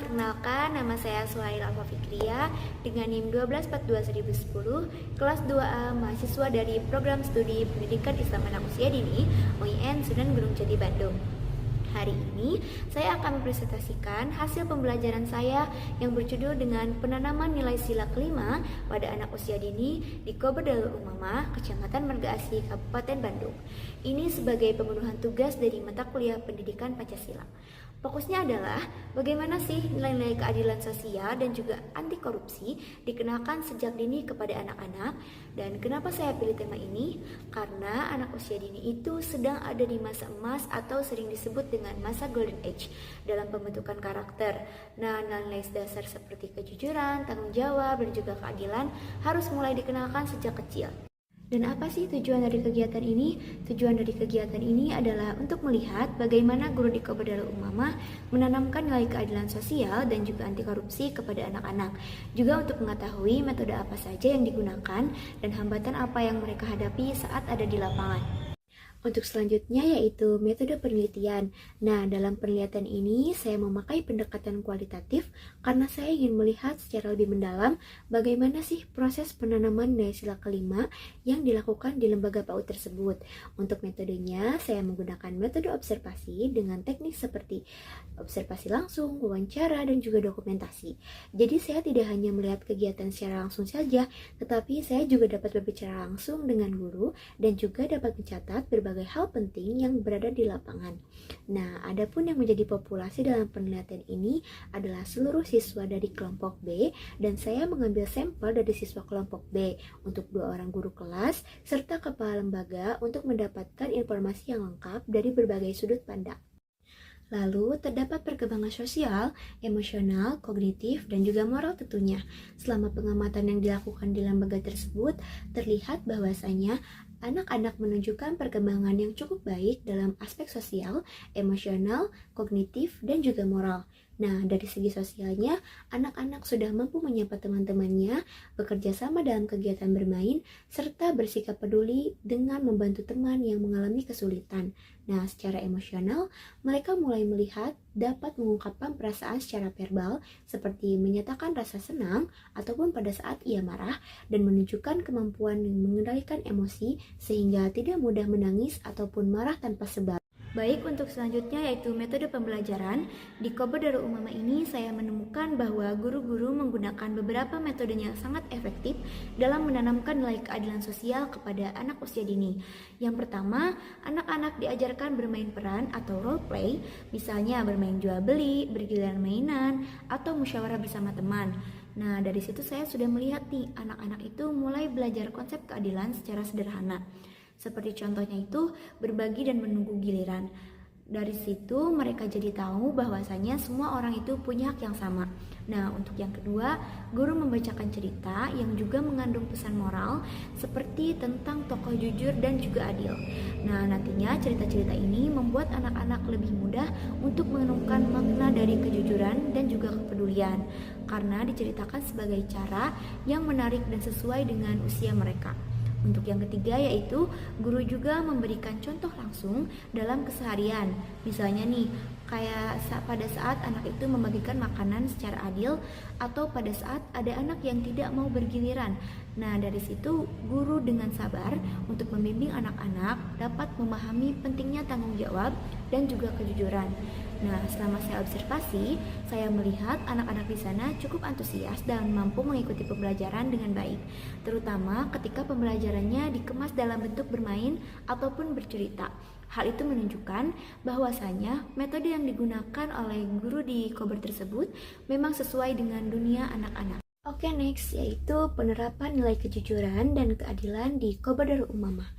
perkenalkan nama saya Suhail Alfa Fikriya dengan NIM 1242-1010, kelas 2A, mahasiswa dari Program Studi Pendidikan Islam Anak Usia Dini, UIN Sunan Gunung Jati, Bandung. Hari ini saya akan mempresentasikan hasil pembelajaran saya yang berjudul dengan penanaman nilai sila kelima pada anak usia dini di Kober Darul Umamah, Kecamatan Marga Asih, Kabupaten Bandung. Ini sebagai pemenuhan tugas dari mata kuliah Pendidikan Pancasila. Fokusnya adalah bagaimana sih nilai-nilai keadilan sosial dan juga anti korupsi dikenalkan sejak dini kepada anak-anak. Dan kenapa saya pilih tema ini? Karena anak usia dini itu sedang ada di masa emas atau sering disebut dengan masa golden age dalam pembentukan karakter. Nah, nilai dasar seperti kejujuran, tanggung jawab, dan juga keadilan harus mulai dikenalkan sejak kecil. Dan apa sih tujuan dari kegiatan ini? Tujuan dari kegiatan ini adalah untuk melihat bagaimana guru di Kober Darul Umamah menanamkan nilai keadilan sosial dan juga anti korupsi kepada anak-anak. Juga untuk mengetahui metode apa saja yang digunakan dan hambatan apa yang mereka hadapi saat ada di lapangan. Untuk selanjutnya yaitu metode penelitian. Nah, dalam penelitian ini saya memakai pendekatan kualitatif karena saya ingin melihat secara lebih mendalam bagaimana sih proses penanaman nilai sila kelima yang dilakukan di lembaga PAUD tersebut. Untuk metodenya, saya menggunakan metode observasi dengan teknik seperti observasi langsung, wawancara, dan juga dokumentasi. Jadi saya tidak hanya melihat kegiatan secara langsung saja, tetapi saya juga dapat berbicara langsung dengan guru dan juga dapat mencatat berbagai hal penting yang berada di lapangan. Nah, adapun yang menjadi populasi dalam penelitian ini adalah seluruh siswa dari kelompok B dan saya mengambil sampel dari siswa kelompok B untuk 2 orang guru kelas serta kepala lembaga untuk mendapatkan informasi yang lengkap dari berbagai sudut pandang. Lalu, terdapat perkembangan sosial, emosional, kognitif, dan juga moral tentunya. Selama pengamatan yang dilakukan di lembaga tersebut, terlihat bahwasanya anak-anak menunjukkan perkembangan yang cukup baik dalam aspek sosial, emosional, kognitif, dan juga moral. Nah, dari segi sosialnya, anak-anak sudah mampu menyapa teman-temannya, bekerja sama dalam kegiatan bermain, serta bersikap peduli dengan membantu teman yang mengalami kesulitan. Nah, secara emosional, mereka mulai melihat dapat mengungkapkan perasaan secara verbal, seperti menyatakan rasa senang, ataupun pada saat ia marah, dan menunjukkan kemampuan mengendalikan emosi, sehingga tidak mudah menangis ataupun marah tanpa sebab. Baik, untuk selanjutnya yaitu metode pembelajaran. Di Kober Darul Umamah ini saya menemukan bahwa guru-guru menggunakan beberapa metode yang sangat efektif dalam menanamkan nilai keadilan sosial kepada anak usia dini. Yang pertama, anak-anak diajarkan bermain peran atau role play, misalnya bermain jual beli, bergiliran mainan, atau musyawarah bersama teman. Nah, dari situ saya sudah melihat nih, anak-anak itu mulai belajar konsep keadilan secara sederhana. Seperti contohnya itu berbagi dan menunggu giliran. Dari situ mereka jadi tahu bahwasanya semua orang itu punya hak yang sama. Nah, untuk yang kedua, guru membacakan cerita yang juga mengandung pesan moral seperti tentang tokoh jujur dan juga adil. Nah, nantinya cerita-cerita ini membuat anak-anak lebih mudah untuk menemukan makna dari kejujuran dan juga kepedulian karena diceritakan sebagai cara yang menarik dan sesuai dengan usia mereka. Untuk yang ketiga yaitu guru juga memberikan contoh langsung dalam keseharian. Misalnya nih, kayak pada saat anak itu membagikan makanan secara adil atau pada saat ada anak yang tidak mau bergiliran. Nah, dari situ guru dengan sabar untuk membimbing anak-anak dapat memahami pentingnya tanggung jawab dan juga kejujuran. Nah, selama saya observasi, saya melihat anak-anak di sana cukup antusias dan mampu mengikuti pembelajaran dengan baik, terutama ketika pembelajarannya dikemas dalam bentuk bermain ataupun bercerita. Hal itu menunjukkan bahwasanya metode yang digunakan oleh guru di Kober tersebut memang sesuai dengan dunia anak-anak. Oke, next yaitu penerapan nilai kejujuran dan keadilan di Kober Darul Umamah.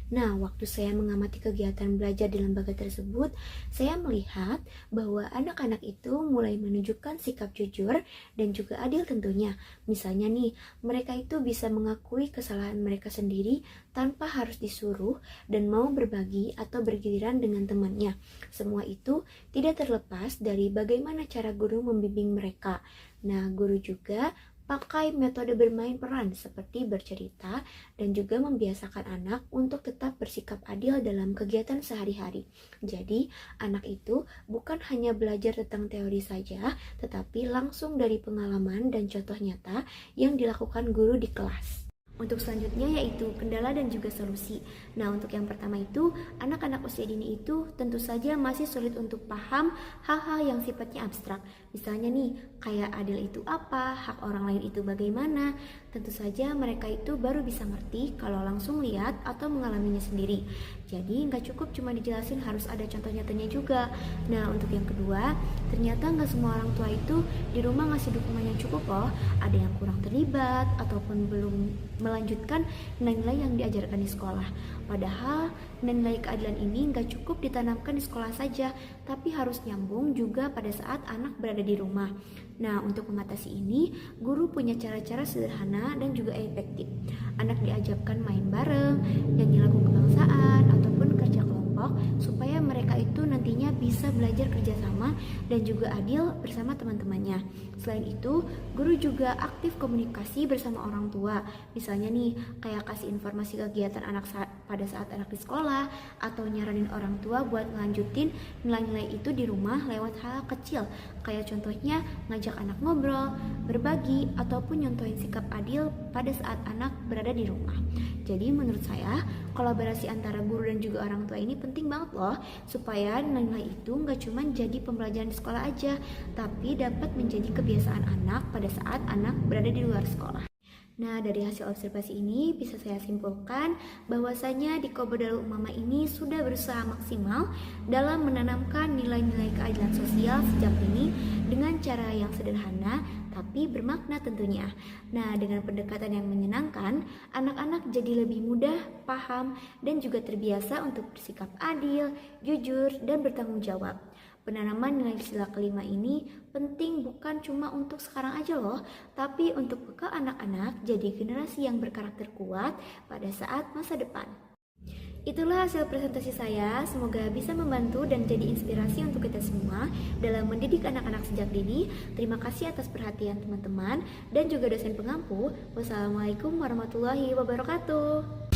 Nah, waktu saya mengamati kegiatan belajar di lembaga tersebut, saya melihat bahwa anak-anak itu mulai menunjukkan sikap jujur dan juga adil tentunya. Misalnya nih, mereka itu bisa mengakui kesalahan mereka sendiri tanpa harus disuruh dan mau berbagi atau bergiliran dengan temannya. Semua itu tidak terlepas dari bagaimana cara guru membimbing mereka. Nah, guru juga pakai metode bermain peran seperti bercerita dan juga membiasakan anak untuk tetap bersikap adil dalam kegiatan sehari-hari. Jadi, anak itu bukan hanya belajar tentang teori saja, tetapi langsung dari pengalaman dan contoh nyata yang dilakukan guru di kelas. Untuk selanjutnya yaitu kendala dan juga solusi. Nah, untuk yang pertama itu, anak-anak usia dini itu tentu saja masih sulit untuk paham hal-hal yang sifatnya abstrak. Misalnya nih, kayak adil itu apa, hak orang lain itu bagaimana. Tentu saja mereka itu baru bisa ngerti kalau langsung lihat atau mengalaminya sendiri. Jadi nggak cukup cuma dijelasin, harus ada contoh nyatanya juga. Nah, untuk yang kedua, ternyata nggak semua orang tua itu di rumah ngasih dukungan yang cukup loh. Ada yang kurang terlibat ataupun belum melanjutkan nilai-nilai yang diajarkan di sekolah. Padahal nilai keadilan ini nggak cukup ditanamkan di sekolah saja, tapi harus nyambung juga pada saat anak berada di rumah. Nah, untuk mengatasi ini, guru punya cara-cara sederhana dan juga efektif. Anak diajarkan main bareng, nyanyi lagu kebangsaan, ataupun kerja kelompok, supaya mereka itu nantinya bisa belajar kerjasama dan juga adil bersama teman-temannya. Selain itu, guru juga aktif komunikasi bersama orang tua. Misalnya nih, kayak kasih informasi kegiatan anak pada saat anak di sekolah, atau nyaranin orang tua buat ngelanjutin nilai-nilai itu di rumah lewat hal kecil. Kayak contohnya ngajak anak ngobrol, berbagi, ataupun nyontohin sikap adil pada saat anak berada di rumah. Jadi menurut saya, kolaborasi antara guru dan juga orang tua ini penting banget loh, supaya nilai itu nggak cuma jadi pembelajaran di sekolah aja, tapi dapat menjadi kebiasaan anak pada saat anak berada di luar sekolah. Nah, dari hasil observasi ini bisa saya simpulkan bahwasanya di Kobo Darul Umamah ini sudah berusaha maksimal dalam menanamkan nilai-nilai keadilan sosial sejak dini dengan cara yang sederhana tapi bermakna tentunya. Nah, dengan pendekatan yang menyenangkan, anak-anak jadi lebih mudah paham dan juga terbiasa untuk bersikap adil, jujur, dan bertanggung jawab. Penanaman nilai sila kelima ini penting bukan cuma untuk sekarang aja loh, tapi untuk bekal anak-anak jadi generasi yang berkarakter kuat pada saat masa depan. Itulah hasil presentasi saya, semoga bisa membantu dan jadi inspirasi untuk kita semua dalam mendidik anak-anak sejak dini. Terima kasih atas perhatian teman-teman dan juga dosen pengampu. Wassalamualaikum warahmatullahi wabarakatuh.